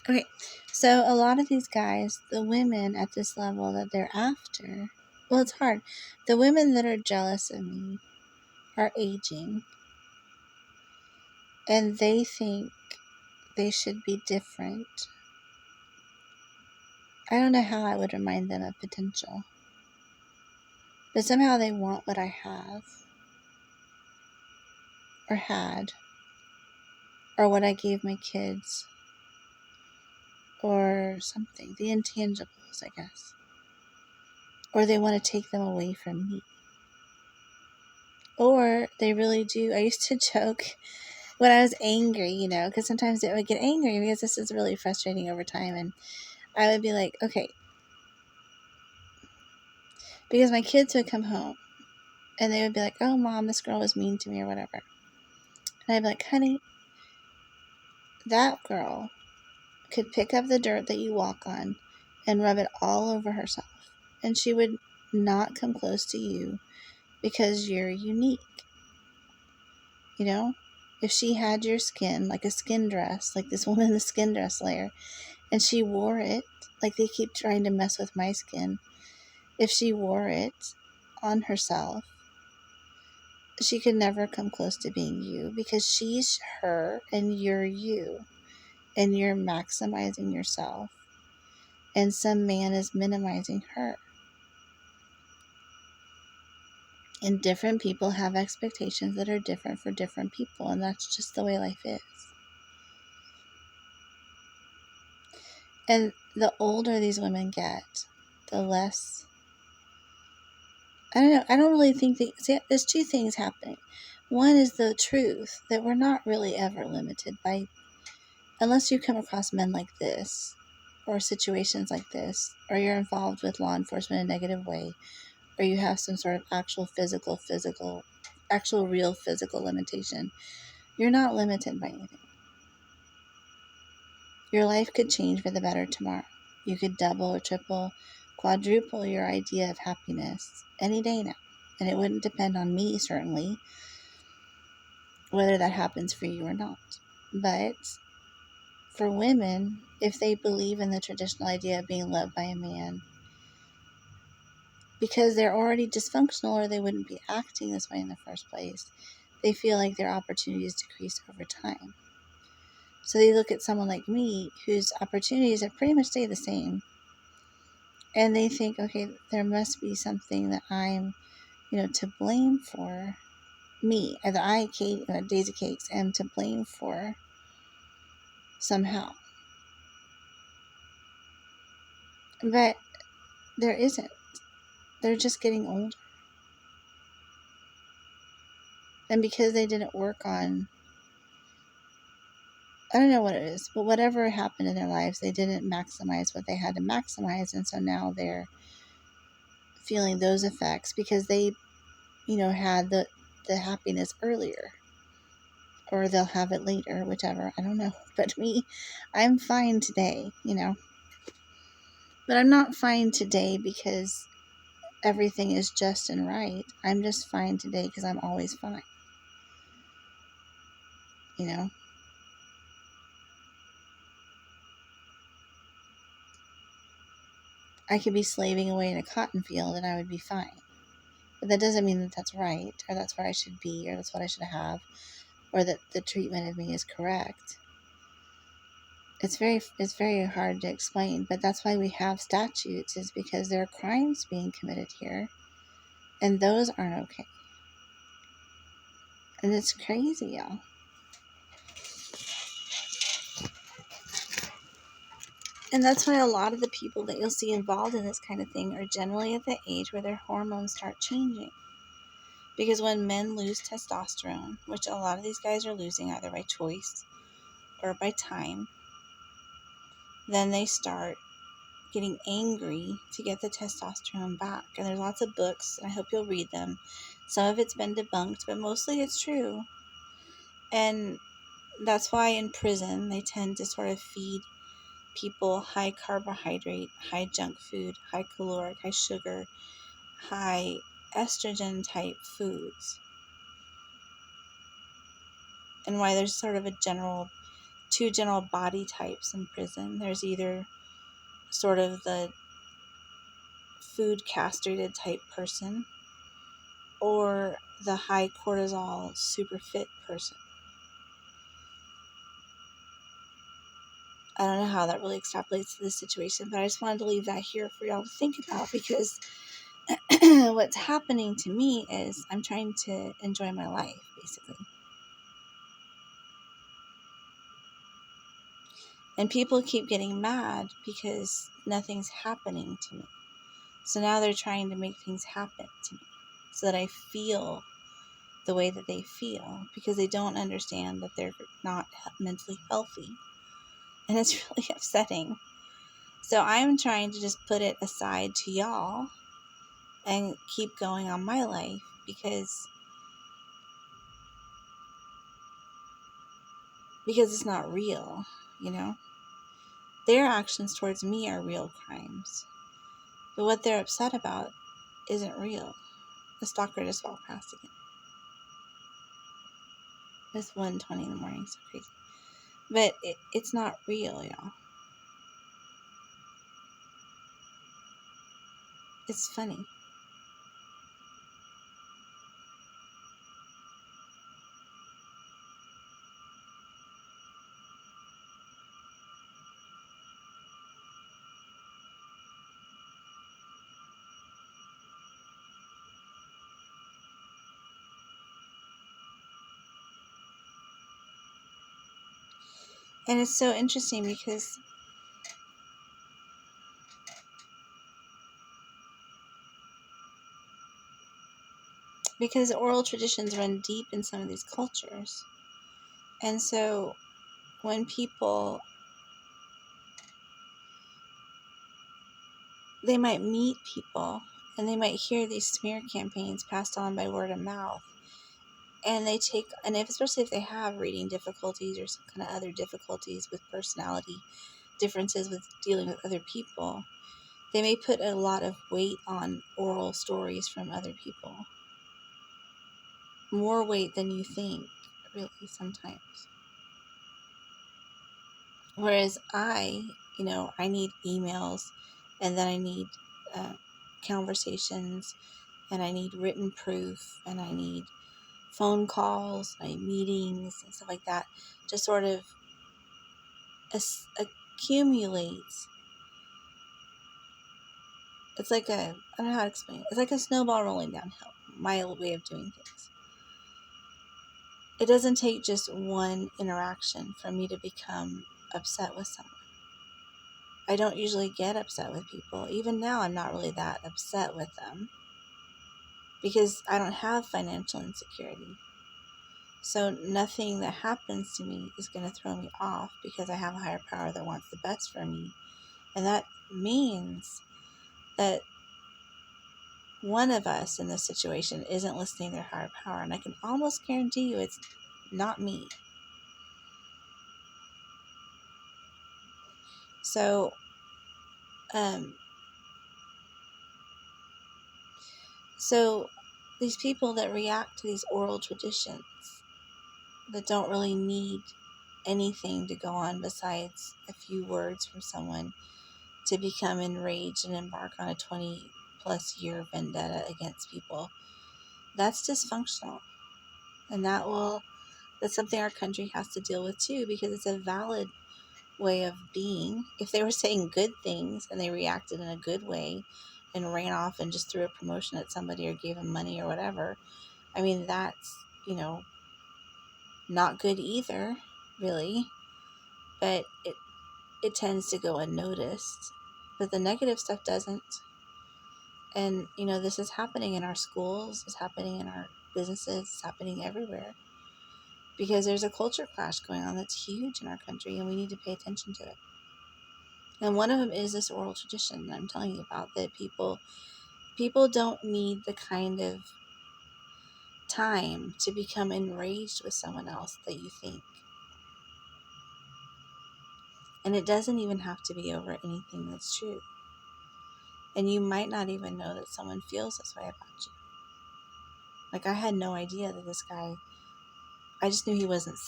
Okay, so a lot of these guys, the women at this level that they're after, well, it's hard. The women that are jealous of me are aging, and they think they should be different. I don't know how I would remind them of potential, but somehow they want what I have, or had, or what I gave my kids, or something. The intangibles, I guess. Or they want to take them away from me. Or they really do. I used to joke when I was angry, because sometimes I would get angry because this is really frustrating over time. And I would be like, okay, because my kids would come home and they would be like, oh, Mom, this girl was mean to me or whatever. And I'd be like, honey, that girl could pick up the dirt that you walk on and rub it all over herself. And she would not come close to you because you're unique. If she had your skin, like a skin dress, like this woman in the skin dress layer, and she wore it, like they keep trying to mess with my skin, if she wore it on herself, she could never come close to being you because she's her and you're you, and you're maximizing yourself, and some man is minimizing her. And different people have expectations that are different for different people, and that's just the way life is. And the older these women get, the less, I don't know, I don't really think there's two things happening. One is the truth that we're not really ever limited by, unless you come across men like this, or situations like this, or you're involved with law enforcement in a negative way, or you have some sort of actual real physical limitation. You're not limited by anything. Your life could change for the better tomorrow. You could double or triple, quadruple your idea of happiness any day now. And it wouldn't depend on me, certainly, whether that happens for you or not. But for women, if they believe in the traditional idea of being loved by a man, because they're already dysfunctional or they wouldn't be acting this way in the first place, they feel like their opportunities decrease over time. So they look at someone like me whose opportunities have pretty much stayed the same, and they think, okay, there must be something that I'm, to blame for. Me, either I, Kate, Daisycakes, am to blame for somehow. But there isn't. They're just getting older. And because they didn't work on, I don't know what it is, but whatever happened in their lives, they didn't maximize what they had to maximize. And so now they're feeling those effects because they, had the happiness earlier. Or they'll have it later, whichever. I don't know. But me, I'm fine today, But I'm not fine today because everything is just and right. I'm just fine today because I'm always fine. You know? I could be slaving away in a cotton field and I would be fine. But that doesn't mean that that's right, or that's where I should be, or that's what I should have, or that the treatment of me is correct. It's very hard to explain, but that's why we have statutes, is because there are crimes being committed here, and those aren't okay. And it's crazy, y'all. And that's why a lot of the people that you'll see involved in this kind of thing are generally at the age where their hormones start changing. Because when men lose testosterone, which a lot of these guys are losing either by choice or by time, then they start getting angry to get the testosterone back. And there's lots of books, and I hope you'll read them. Some of it's been debunked, but mostly it's true. And that's why in prison they tend to sort of feed people high carbohydrate, high junk food, high caloric, high sugar, high estrogen type foods. And why there's sort of a general two general body types in prison. There's either sort of the food castrated type person or the high cortisol super fit person. I don't know how that really extrapolates to this situation, but I just wanted to leave that here for y'all to think about, because what's happening to me is I'm trying to enjoy my life, basically. And people keep getting mad because nothing's happening to me. So now they're trying to make things happen to me so that I feel the way that they feel, because they don't understand that they're not mentally healthy. And it's really upsetting. So I'm trying to just put it aside to y'all and keep going on my life, because it's not real, you know? Their actions towards me are real crimes. But what they're upset about isn't real. The stalker just walked past again. It's 1:20 in the morning, so crazy. But it's not real, y'all. It's funny. And it's so interesting because oral traditions run deep in some of these cultures. And so when people, they might meet people and they might hear these smear campaigns passed on by word of mouth, and they take, and especially if they have reading difficulties or some kind of other difficulties with personality differences with dealing with other people, they may put a lot of weight on oral stories from other people. More weight than you think, really, sometimes. Whereas I need emails, and then I need conversations, and I need written proof, and I need phone calls, I need meetings, and stuff like that to sort of accumulate. It's like I don't know how to explain it. It's like a snowball rolling downhill, my way of doing things. It doesn't take just one interaction for me to become upset with someone. I don't usually get upset with people. Even now, I'm not really that upset with them because I don't have financial insecurity. So nothing that happens to me is going to throw me off, because I have a higher power that wants the best for me. And that means that one of us in this situation isn't listening to their higher power. And I can almost guarantee you it's not me. So, so these people that react to these oral traditions that don't really need anything to go on besides a few words from someone to become enraged and embark on a 20+ year vendetta against people, that's dysfunctional. And that's something our country has to deal with too, because it's a valid way of being. If they were saying good things and they reacted in a good way and ran off and just threw a promotion at somebody or gave them money or whatever, I mean, that's, not good either, really. But it tends to go unnoticed. But the negative stuff doesn't. And, this is happening in our schools, it's happening in our businesses, it's happening everywhere. Because there's a culture clash going on that's huge in our country, and we need to pay attention to it. And one of them is this oral tradition that I'm telling you about, that people don't need the kind of time to become enraged with someone else that you think. And it doesn't even have to be over anything that's true. And you might not even know that someone feels this way about you. Like, I had no idea that this guy, I just knew he wasn't